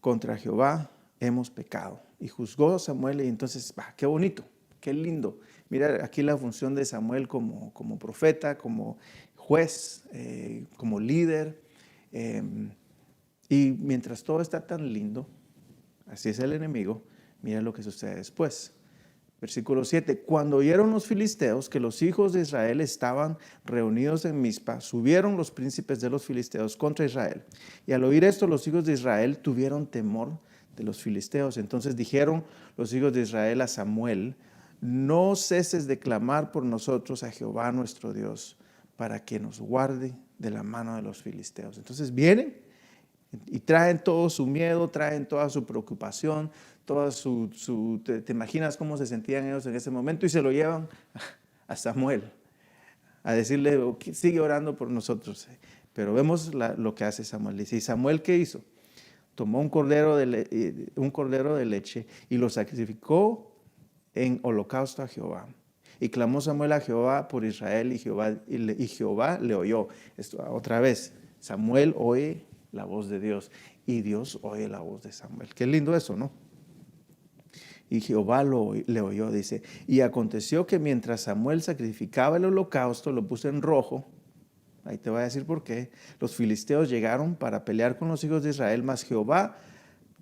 contra Jehová hemos pecado. Y juzgó Samuel y entonces, qué bonito, qué lindo. Mira aquí la función de Samuel como profeta, como juez, como líder. Y mientras todo está tan lindo, así es el enemigo, mira lo que sucede después. Versículo 7, cuando oyeron los filisteos que los hijos de Israel estaban reunidos en Mizpa, subieron los príncipes de los filisteos contra Israel. Y al oír esto, los hijos de Israel tuvieron temor de los filisteos. Entonces dijeron los hijos de Israel a Samuel, no ceses de clamar por nosotros a Jehová nuestro Dios, para que nos guarde de la mano de los filisteos. Entonces vienen y traen todo su miedo, traen toda su preocupación, toda te imaginas cómo se sentían ellos en ese momento y se lo llevan a Samuel a decirle, sigue orando por nosotros. Pero vemos lo que hace Samuel. Dice, ¿y Samuel qué hizo? Tomó un cordero de leche y lo sacrificó en holocausto a Jehová. Y clamó Samuel a Jehová por Israel y Jehová le oyó. Esto, otra vez, Samuel oye la voz de Dios y Dios oye la voz de Samuel. Qué lindo eso, ¿no? Y Jehová le oyó, dice, y aconteció que mientras Samuel sacrificaba el holocausto, lo puso en rojo, ahí te voy a decir por qué, los filisteos llegaron para pelear con los hijos de Israel, mas Jehová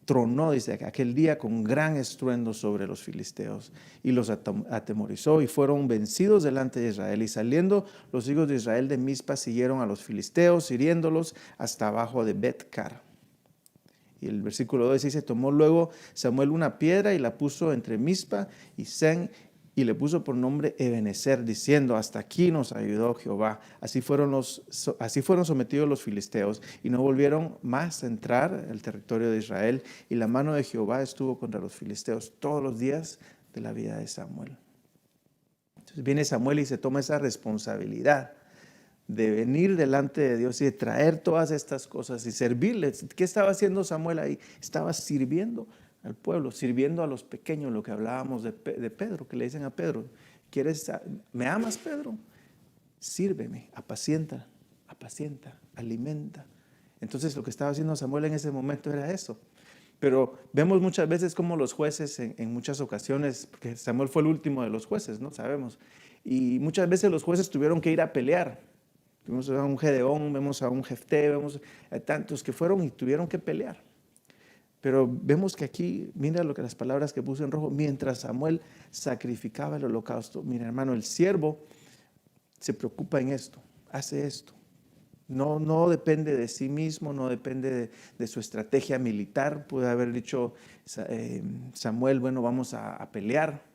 tronó, dice, aquel día con gran estruendo sobre los filisteos y los atemorizó y fueron vencidos delante de Israel. Y saliendo los hijos de Israel de Mizpa siguieron a los filisteos, hiriéndolos hasta abajo de Bet-car. Y el versículo 2 dice, tomó luego Samuel una piedra y la puso entre Mizpa y Sen y le puso por nombre Ebenezer, diciendo, hasta aquí nos ayudó Jehová. Así fueron sometidos los filisteos y no volvieron más a entrar al territorio de Israel. Y la mano de Jehová estuvo contra los filisteos todos los días de la vida de Samuel. Entonces viene Samuel y se toma esa responsabilidad de venir delante de Dios y de traer todas estas cosas y servirles. ¿Qué estaba haciendo Samuel ahí? Estaba sirviendo al pueblo, sirviendo a los pequeños, lo que hablábamos de Pedro, que le dicen a Pedro, ¿me amas, Pedro? Sírveme, apacienta, alimenta. Entonces lo que estaba haciendo Samuel en ese momento era eso. Pero vemos muchas veces como los jueces en muchas ocasiones, porque Samuel fue el último de los jueces, ¿no? Sabemos. Y muchas veces los jueces tuvieron que ir a pelear. Vemos a un Gedeón, vemos a un Jefté, vemos a tantos que fueron y tuvieron que pelear. Pero vemos que aquí, mira las palabras que puso en rojo, mientras Samuel sacrificaba el holocausto. Mira, hermano, el siervo se preocupa en esto, hace esto. No depende de sí mismo, no depende de su estrategia militar. Puede haber dicho Samuel, bueno, vamos a pelear.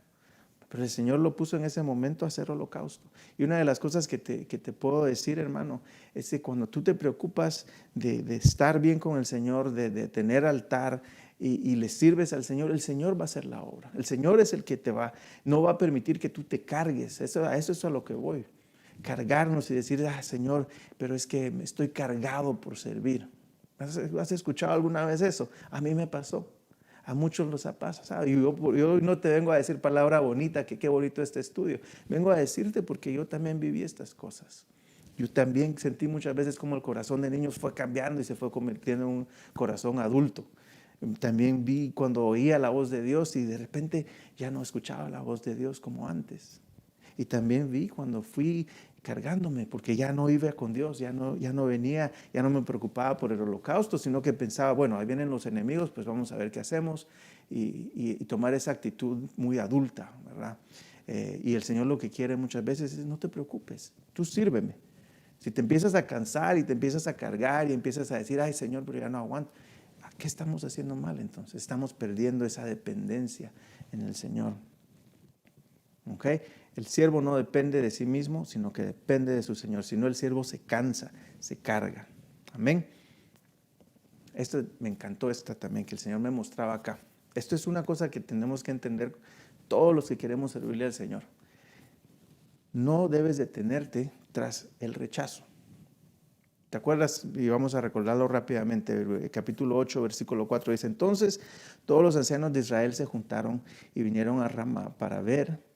Pero el Señor lo puso en ese momento a hacer holocausto. Y una de las cosas que te puedo decir, hermano, es que cuando tú te preocupas de estar bien con el Señor, de tener altar y le sirves al Señor, el Señor va a hacer la obra. El Señor es el que no va a permitir que tú te cargues. A eso es a lo que voy. Cargarnos y decir, Señor, pero es que me estoy cargado por servir. ¿Has escuchado alguna vez eso? A mí me pasó. A muchos los ha pasado. Y yo no te vengo a decir palabra bonita, que qué bonito este estudio. Vengo a decirte porque yo también viví estas cosas. Yo también sentí muchas veces como el corazón de niños fue cambiando y se fue convirtiendo en un corazón adulto. También vi cuando oía la voz de Dios y de repente ya no escuchaba la voz de Dios como antes. Y también vi cuando fui cargándome, porque ya no iba con Dios, ya no venía, ya no me preocupaba por el holocausto, sino que pensaba, bueno, ahí vienen los enemigos, pues vamos a ver qué hacemos, y tomar esa actitud muy adulta, ¿verdad? Y el Señor lo que quiere muchas veces es, no te preocupes, tú sírveme. Si te empiezas a cansar y te empiezas a cargar y empiezas a decir, ay Señor, pero ya no aguanto, ¿qué estamos haciendo mal entonces? Estamos perdiendo esa dependencia en el Señor. ¿Ok? El siervo no depende de sí mismo, sino que depende de su Señor. Si no, el siervo se cansa, se carga. Amén. Esto me encantó también, que el Señor me mostraba acá. Esto es una cosa que tenemos que entender todos los que queremos servirle al Señor. No debes detenerte tras el rechazo. ¿Te acuerdas? Y vamos a recordarlo rápidamente. El capítulo 8, versículo 4 dice, entonces todos los ancianos de Israel se juntaron y vinieron a Ramá para ver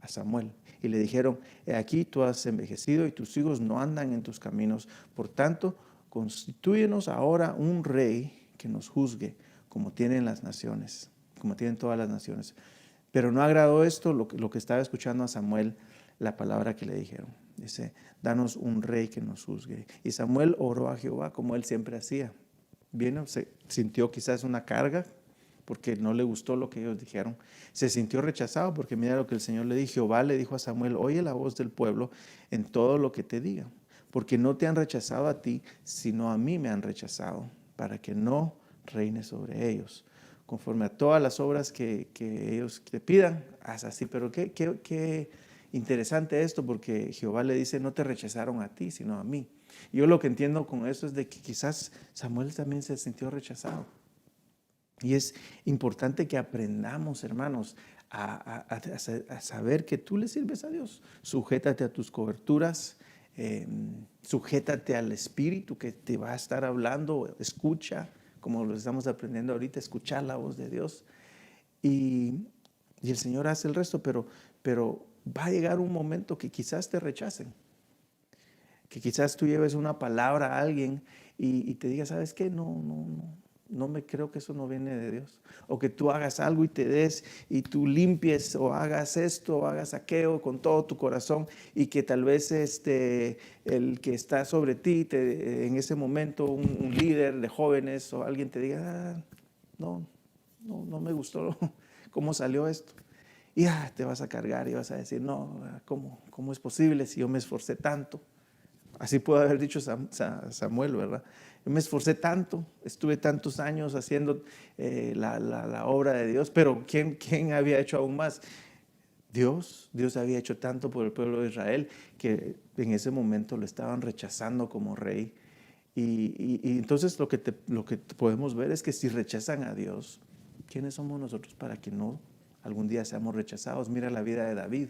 a Samuel. Y le dijeron, he aquí tú has envejecido y tus hijos no andan en tus caminos. Por tanto, constitúyenos ahora un rey que nos juzgue, como tienen las naciones, como tienen todas las naciones. Pero no agradó esto lo que estaba escuchando a Samuel, la palabra que le dijeron. Dice, danos un rey que nos juzgue. Y Samuel oró a Jehová como él siempre hacía. Vino, se sintió quizás una carga porque no le gustó lo que ellos dijeron. Se sintió rechazado porque mira lo que el Señor le dijo. Jehová le dijo a Samuel, oye la voz del pueblo en todo lo que te digan, porque no te han rechazado a ti, sino a mí me han rechazado, para que no reine sobre ellos. Conforme a todas las obras que ellos te pidan, haz así. Pero qué interesante esto, porque Jehová le dice, no te rechazaron a ti, sino a mí. Yo lo que entiendo con eso es de que quizás Samuel también se sintió rechazado. Y es importante que aprendamos, hermanos, a saber que tú le sirves a Dios. Sujétate a tus coberturas, sujétate al Espíritu que te va a estar hablando, escucha, como lo estamos aprendiendo ahorita, escuchar la voz de Dios. Y el Señor hace el resto, pero va a llegar un momento que quizás te rechacen. Que quizás tú lleves una palabra a alguien y te diga, ¿sabes qué? No me creo que eso no viene de Dios. O que tú hagas algo y te des y tú limpies o hagas esto o hagas aquello con todo tu corazón y que tal vez el que está sobre ti, en ese momento un líder de jóvenes o alguien te diga, no me gustó cómo salió esto. Y te vas a cargar y vas a decir, no, ¿cómo es posible si yo me esforcé tanto? Así pudo haber dicho Samuel, ¿verdad? Yo me esforcé tanto, estuve tantos años haciendo la obra de Dios, pero ¿quién había hecho aún más? Dios había hecho tanto por el pueblo de Israel que en ese momento lo estaban rechazando como rey. Y entonces lo que podemos ver es que si rechazan a Dios, ¿quiénes somos nosotros para que no algún día seamos rechazados? Mira la vida de David.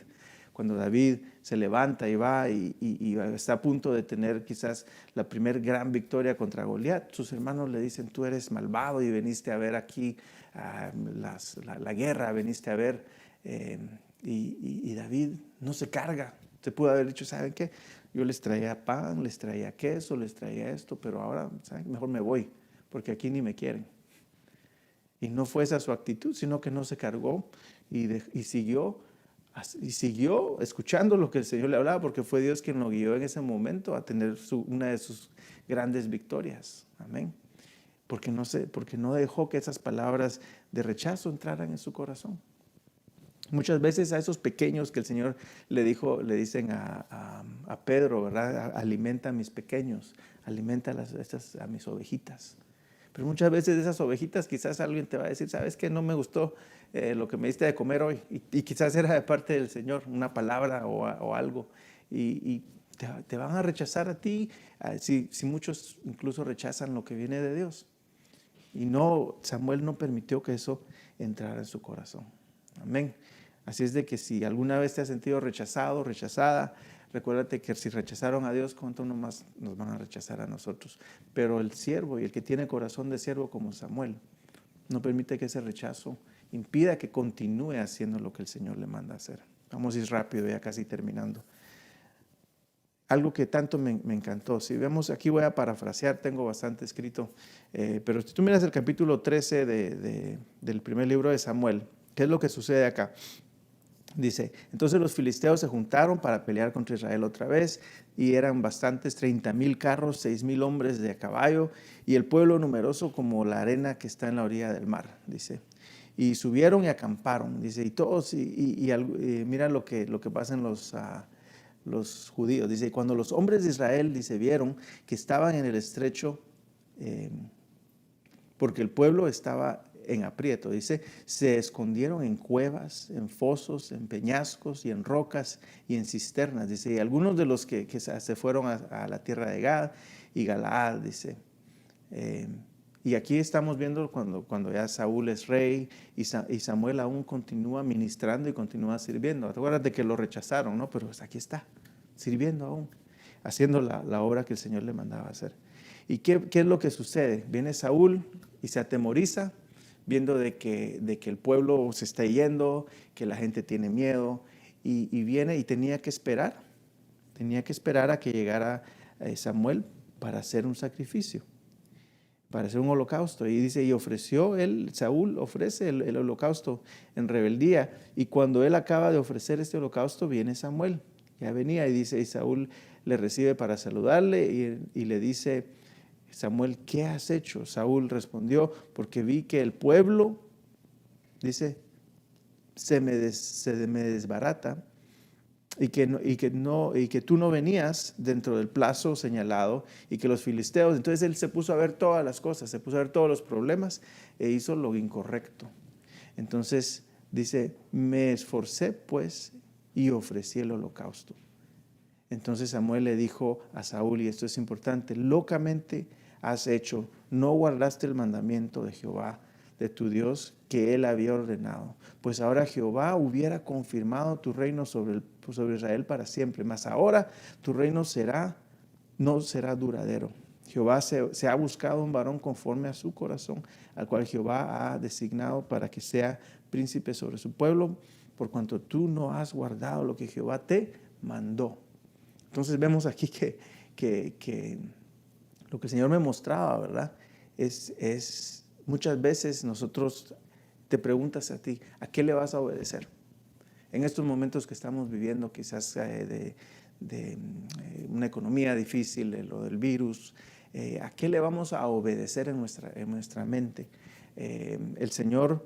Cuando David se levanta y va y está a punto de tener quizás la primer gran victoria contra Goliat, sus hermanos le dicen, tú eres malvado y veniste a ver aquí la guerra, veniste a ver, y David no se carga. Se pudo haber dicho, ¿saben qué? Yo les traía pan, les traía queso, les traía esto, pero ahora, ¿saben? Mejor me voy, porque aquí ni me quieren. Y no fue esa su actitud, sino que no se cargó y siguió escuchando lo que el Señor le hablaba, porque fue Dios quien lo guió en ese momento a tener una de sus grandes victorias. Amén. Porque no dejó que esas palabras de rechazo entraran en su corazón. Muchas veces a esos pequeños que el Señor le dicen a Pedro, ¿verdad? Alimenta a mis pequeños, alimenta a mis ovejitas. Pero muchas veces de esas ovejitas quizás alguien te va a decir, ¿sabes qué? No me gustó lo que me diste de comer hoy. Y quizás era de parte del Señor, una palabra o algo. Y te van a rechazar a ti, si muchos incluso rechazan lo que viene de Dios. Y Samuel no permitió que eso entrara en su corazón. Amén. Así es de que si alguna vez te has sentido rechazado, rechazada, recuérdate que si rechazaron a Dios, ¿cuánto más nos van a rechazar a nosotros? Pero el siervo y el que tiene corazón de siervo como Samuel, no permite que ese rechazo impida que continúe haciendo lo que el Señor le manda hacer. Vamos a ir rápido, ya casi terminando. Algo que tanto me encantó. Si vemos, aquí voy a parafrasear, tengo bastante escrito, pero si tú miras el capítulo 13 del primer libro de Samuel, ¿qué es lo que sucede acá? Dice, entonces los filisteos se juntaron para pelear contra Israel otra vez y eran bastantes, 30,000 carros, 6,000 hombres de a caballo y el pueblo numeroso como la arena que está en la orilla del mar, dice. Y subieron y acamparon, dice, y todos, mira lo que pasa en los judíos, dice, y cuando los hombres de Israel, dice, vieron que estaban en el estrecho, porque el pueblo estaba en aprieto, dice, se escondieron en cuevas, en fosos, en peñascos y en rocas y en cisternas, dice, y algunos de los que se fueron a la tierra de Gad y Galaad, dice. Y aquí estamos viendo cuando ya Saúl es rey y Samuel aún continúa ministrando y continúa sirviendo. Acuérdate que lo rechazaron, ¿no? Pero aquí está, sirviendo aún, haciendo la obra que el Señor le mandaba hacer. ¿Y qué es lo que sucede? Viene Saúl y se atemoriza, viendo de que el pueblo se está yendo, que la gente tiene miedo, y viene y tenía que esperar a que llegara Samuel para hacer un sacrificio, para hacer un holocausto. Y dice, y ofreció él, Saúl ofrece el holocausto en rebeldía. Y cuando él acaba de ofrecer este holocausto, viene Samuel. Ya venía y dice, y Saúl le recibe para saludarle y le dice, Samuel, ¿qué has hecho? Saúl respondió, porque vi que el pueblo, dice, se me desbarata y que tú no venías dentro del plazo señalado y que los filisteos, entonces él se puso a ver todas las cosas, se puso a ver todos los problemas e hizo lo incorrecto. Entonces dice, me esforcé pues y ofrecí el holocausto. Entonces Samuel le dijo a Saúl, y esto es importante, locamente has hecho, no guardaste el mandamiento de Jehová, de tu Dios, que él había ordenado. Pues ahora Jehová hubiera confirmado tu reino sobre Israel para siempre, mas ahora tu reino no será duradero. Jehová se ha buscado un varón conforme a su corazón, al cual Jehová ha designado para que sea príncipe sobre su pueblo, por cuanto tú no has guardado lo que Jehová te mandó. Entonces vemos aquí que lo que el Señor me mostraba, ¿verdad? Es muchas veces nosotros te preguntas a ti, ¿a qué le vas a obedecer? En estos momentos que estamos viviendo, quizás de una economía difícil, de lo del virus, ¿a qué le vamos a obedecer en nuestra mente? El Señor,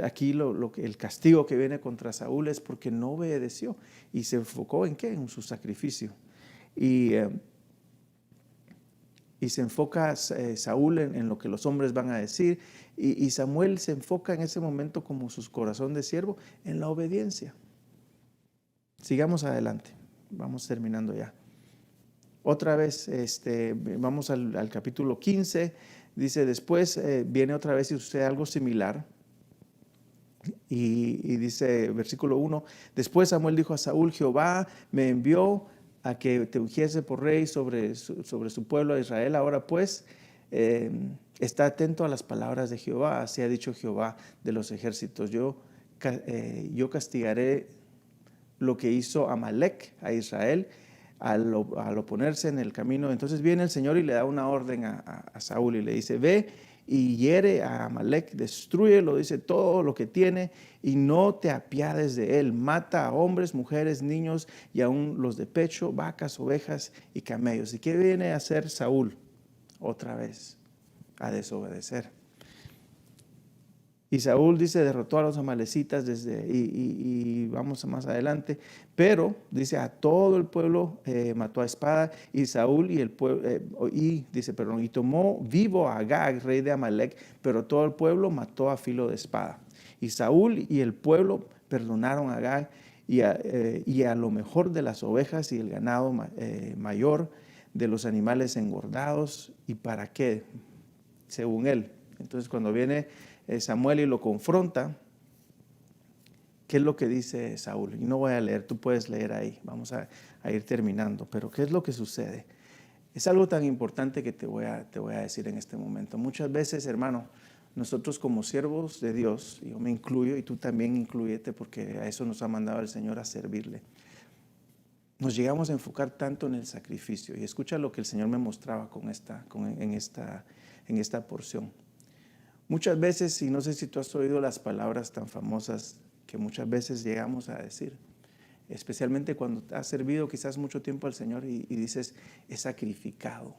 aquí el castigo que viene contra Saúl es porque no obedeció y se enfocó ¿en qué? En su sacrificio. Y se enfoca Saúl en lo que los hombres van a decir, y Samuel se enfoca en ese momento como su corazón de siervo en la obediencia. Sigamos adelante, vamos terminando ya. Otra vez, vamos al capítulo 15, dice, después viene otra vez y sucede algo similar. Y dice, versículo 1, después Samuel dijo a Saúl, Jehová me envió a que te ungiese por rey sobre su pueblo de Israel. Ahora pues, está atento a las palabras de Jehová. Así ha dicho Jehová de los ejércitos. Yo castigaré lo que hizo Amalec a Israel al oponerse en el camino. Entonces viene el Señor y le da una orden a Saúl y le dice, ve y hiere a Amalec, destrúyelo, dice, todo lo que tiene, y no te apiades de él. Mata a hombres, mujeres, niños y aún los de pecho, vacas, ovejas y camellos. ¿Y qué viene a hacer Saúl? Otra vez, a desobedecer. Y Saúl dice, derrotó a los amalecitas y vamos más adelante, pero dice, a todo el pueblo mató a espada, y Saúl y el pueblo, y tomó vivo a Agag, rey de Amalec, pero todo el pueblo mató a filo de espada. Y Saúl y el pueblo perdonaron a Agag y a lo mejor de las ovejas y el ganado mayor, de los animales engordados, ¿y para qué? Según él. Entonces cuando viene Samuel y lo confronta, ¿qué es lo que dice Saúl? Y no voy a leer, tú puedes leer ahí, vamos a ir terminando, pero ¿qué es lo que sucede? Es algo tan importante que te voy a decir en este momento. Muchas veces, hermano, nosotros como siervos de Dios, yo me incluyo y tú también inclúyete, porque a eso nos ha mandado el Señor, a servirle. Nos llegamos a enfocar tanto en el sacrificio, y escucha lo que el Señor me mostraba en esta porción. Muchas veces, y no sé si tú has oído las palabras tan famosas que muchas veces llegamos a decir, especialmente cuando has servido quizás mucho tiempo al Señor y dices, he sacrificado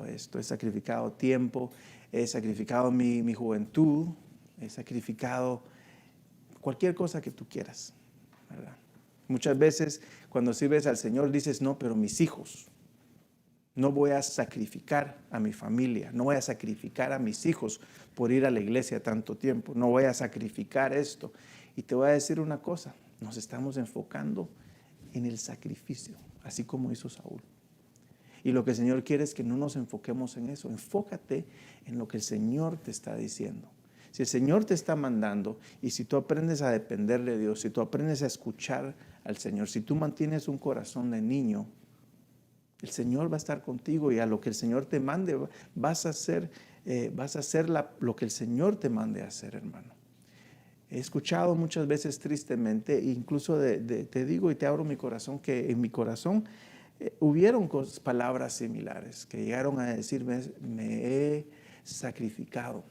esto, he sacrificado tiempo, he sacrificado mi juventud, he sacrificado cualquier cosa que tú quieras, ¿verdad? Muchas veces cuando sirves al Señor dices, no, pero mis hijos, no voy a sacrificar a mi familia, no voy a sacrificar a mis hijos por ir a la iglesia tanto tiempo, no voy a sacrificar esto. Y te voy a decir una cosa, nos estamos enfocando en el sacrificio, así como hizo Saúl. Y lo que el Señor quiere es que no nos enfoquemos en eso, enfócate en lo que el Señor te está diciendo. Si el Señor te está mandando, y si tú aprendes a depender de Dios, si tú aprendes a escuchar al Señor, si tú mantienes un corazón de niño, el Señor va a estar contigo, y a lo que el Señor te mande vas a hacer lo que el Señor te mande a hacer, hermano. He escuchado muchas veces tristemente, incluso te digo y te abro mi corazón, que en mi corazón hubieron palabras similares que llegaron a decirme, me he sacrificado.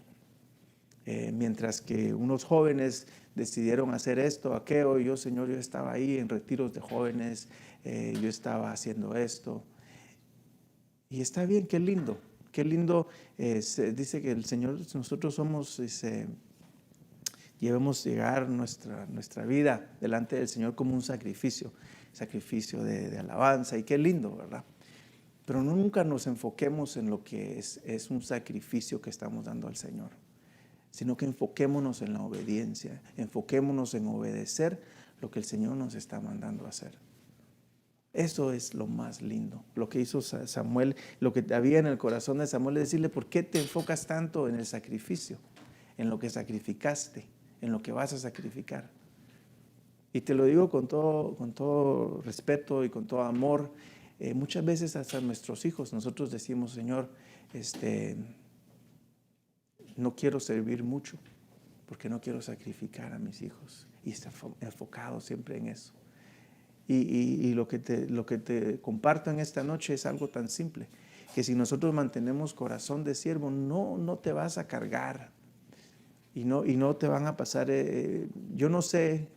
Mientras que unos jóvenes decidieron hacer esto, aquello, y yo, Señor, yo estaba ahí en retiros de jóvenes, yo estaba haciendo esto. Y está bien, qué lindo, qué lindo. Se dice que el Señor, nosotros somos, llevemos llegar nuestra vida delante del Señor como un sacrificio de alabanza, y qué lindo, ¿verdad? Pero nunca nos enfoquemos en lo que es un sacrificio que estamos dando al Señor, sino que enfoquémonos en la obediencia, enfoquémonos en obedecer lo que el Señor nos está mandando a hacer. Eso es lo más lindo, lo que hizo Samuel, lo que había en el corazón de Samuel, es decirle, ¿por qué te enfocas tanto en el sacrificio, en lo que sacrificaste, en lo que vas a sacrificar? Y te lo digo con todo respeto y con todo amor. Muchas veces hasta nuestros hijos, nosotros decimos, Señor, no quiero servir mucho porque no quiero sacrificar a mis hijos. Y está enfocado siempre en eso. Y lo que te comparto en esta noche es algo tan simple, que si nosotros mantenemos corazón de siervo, no te vas a cargar y no te van a pasar. Yo no sé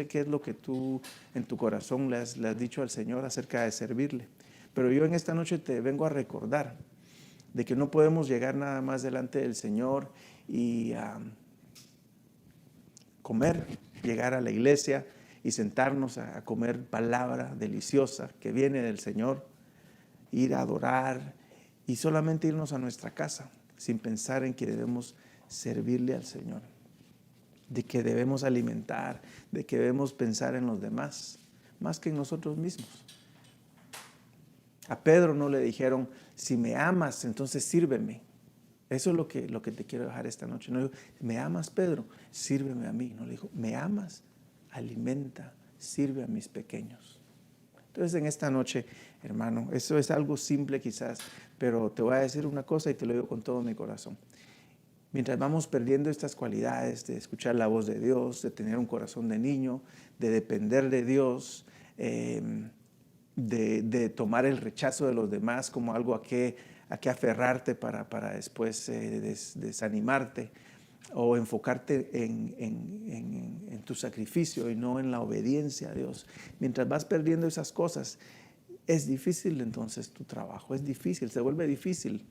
qué es lo que tú en tu corazón le has dicho al Señor acerca de servirle, pero yo en esta noche te vengo a recordar de que no podemos llegar nada más delante del Señor y comer, llegar a la iglesia y sentarnos a comer palabra deliciosa que viene del Señor, ir a adorar y solamente irnos a nuestra casa sin pensar en que debemos servirle al Señor, de que debemos alimentar, de que debemos pensar en los demás, más que en nosotros mismos. A Pedro no le dijeron, si me amas, entonces sírveme. Eso es lo que te quiero dejar esta noche. No digo, ¿me amas, Pedro? Sírveme a mí. No le dijo, ¿me amas? Alimenta, sirve a mis pequeños. Entonces en esta noche, hermano, eso es algo simple quizás, pero te voy a decir una cosa y te lo digo con todo mi corazón. Mientras vamos perdiendo estas cualidades de escuchar la voz de Dios, de tener un corazón de niño, de depender de Dios, de tomar el rechazo de los demás como algo a que aferrarte para después desanimarte, o enfocarte en tu sacrificio y no en la obediencia a Dios. Mientras vas perdiendo esas cosas, es difícil entonces tu trabajo, es difícil, se vuelve difícil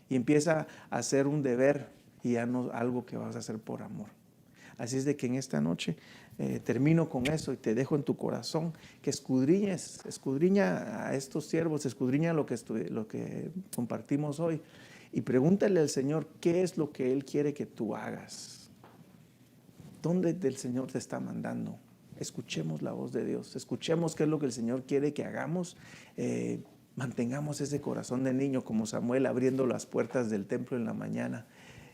y empieza a ser un deber y ya no algo que vas a hacer por amor. Así es de que en esta noche termino con eso y te dejo en tu corazón que escudriña a estos siervos, escudriña lo que compartimos hoy y pregúntale al Señor qué es lo que Él quiere que tú hagas. ¿Dónde el Señor te está mandando? Escuchemos la voz de Dios, escuchemos qué es lo que el Señor quiere que hagamos. Mantengamos ese corazón de niño como Samuel abriendo las puertas del templo en la mañana,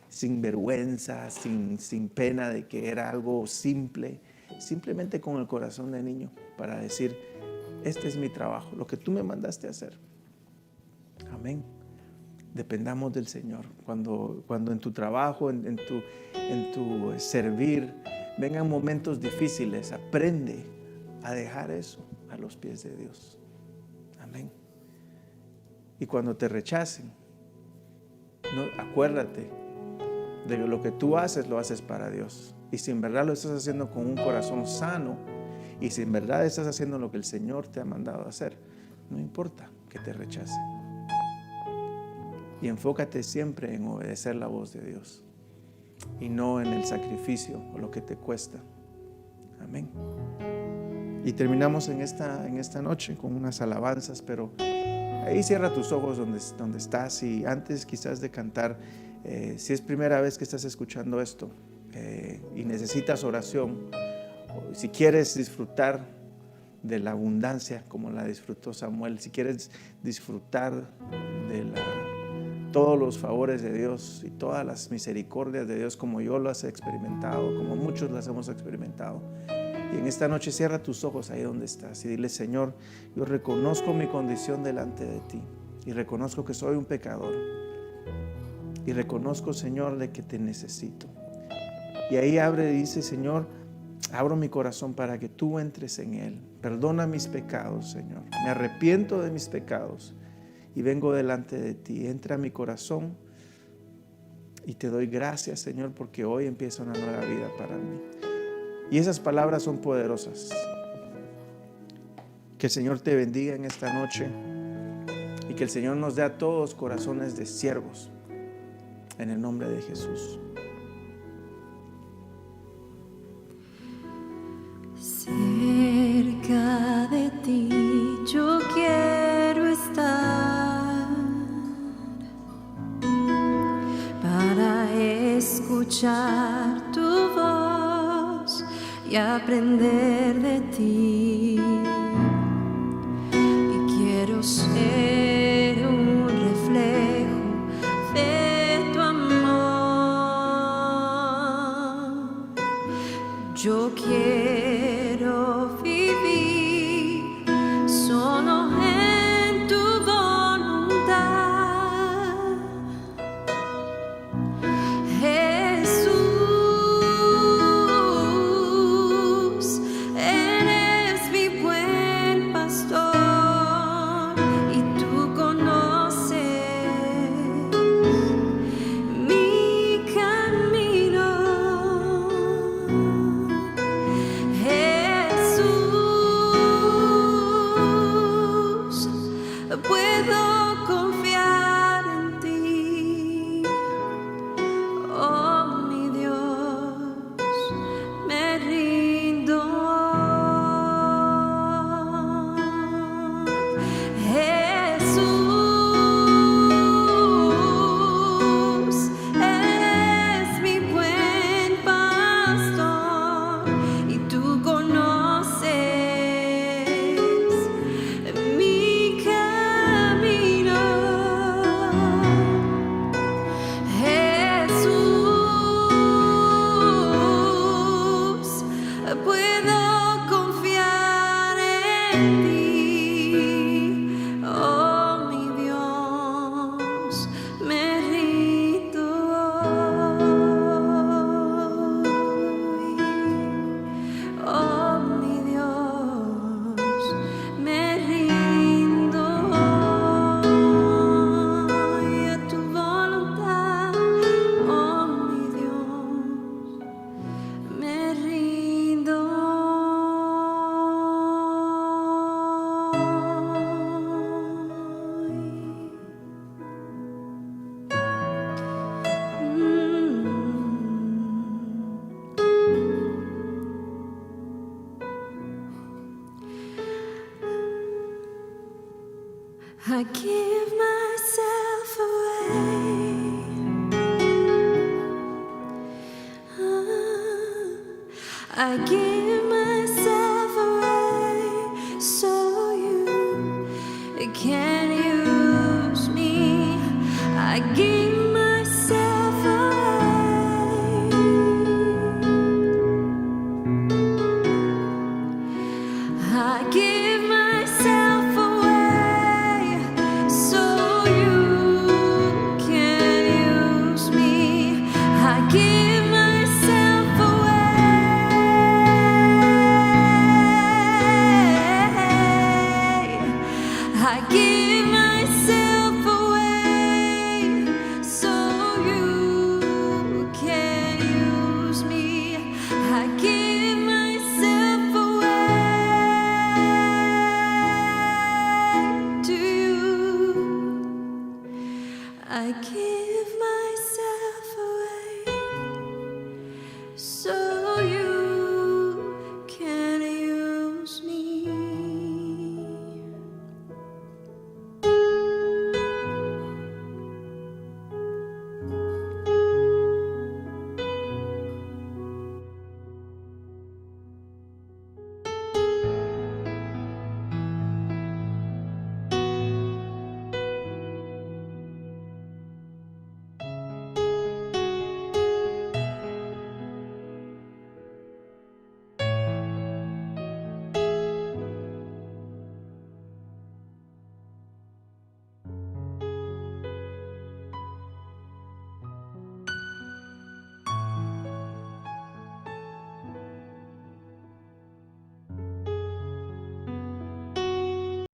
sin vergüenza, sin pena de que era algo simple, simplemente con el corazón de niño para decir, este es mi trabajo, lo que tú me mandaste a hacer. Amén. Dependamos del Señor. Cuando en tu trabajo, en tu servir, vengan momentos difíciles, aprende a dejar eso a los pies de Dios. Amén. Y cuando te rechacen, acuérdate de que lo que tú haces, lo haces para Dios. Y si en verdad lo estás haciendo con un corazón sano, y si en verdad estás haciendo lo que el Señor te ha mandado a hacer, no importa que te rechacen. Y enfócate siempre en obedecer la voz de Dios y no en el sacrificio o lo que te cuesta. Amén. Y terminamos en esta noche con unas alabanzas, pero ahí cierra tus ojos donde estás, y antes quizás de cantar, si es primera vez que estás escuchando esto y necesitas oración, o si quieres disfrutar de la abundancia como la disfrutó Samuel, si quieres disfrutar de todos los favores de Dios y todas las misericordias de Dios como yo las he experimentado, como muchos las hemos experimentado, y en esta noche cierra tus ojos ahí donde estás y dile, Señor, yo reconozco mi condición delante de ti y reconozco que soy un pecador y reconozco, Señor, de que te necesito. Y ahí abre y dice, Señor, abro mi corazón para que tú entres en él. Perdona mis pecados, Señor. Me arrepiento de mis pecados y vengo delante de ti. Entra a mi corazón y te doy gracias, Señor, porque hoy empieza una nueva vida para mí. Y esas palabras son poderosas. Que el Señor te bendiga en esta noche y que el Señor nos dé a todos corazones de siervos. En el nombre de Jesús. Cerca de ti yo quiero estar para escuchar tu voz y aprender de ti. Y quiero ser un reflejo de tu amor. Yo quiero vivir solo en tu voluntad, Jesús. Eres mi buen pastor y tú conoces mi camino. Jesús, puedo confiar en ti. Oh, mi Dios, me rindo. Jesús, eres mi buen pastor y tú conoces mi camino. Jesús, puedo confiar en ti. Oh, mi Dios, me rindo hoy. Oh, mi Dios, me rindo hoy a tu voluntad. Oh, mi Dios, me rindo hoy. I give myself away. I give myself away so you can use me. I give myself away. I give myself away so you can use me. I give myself away. I give myself away so you can use me. I give myself away to you. I give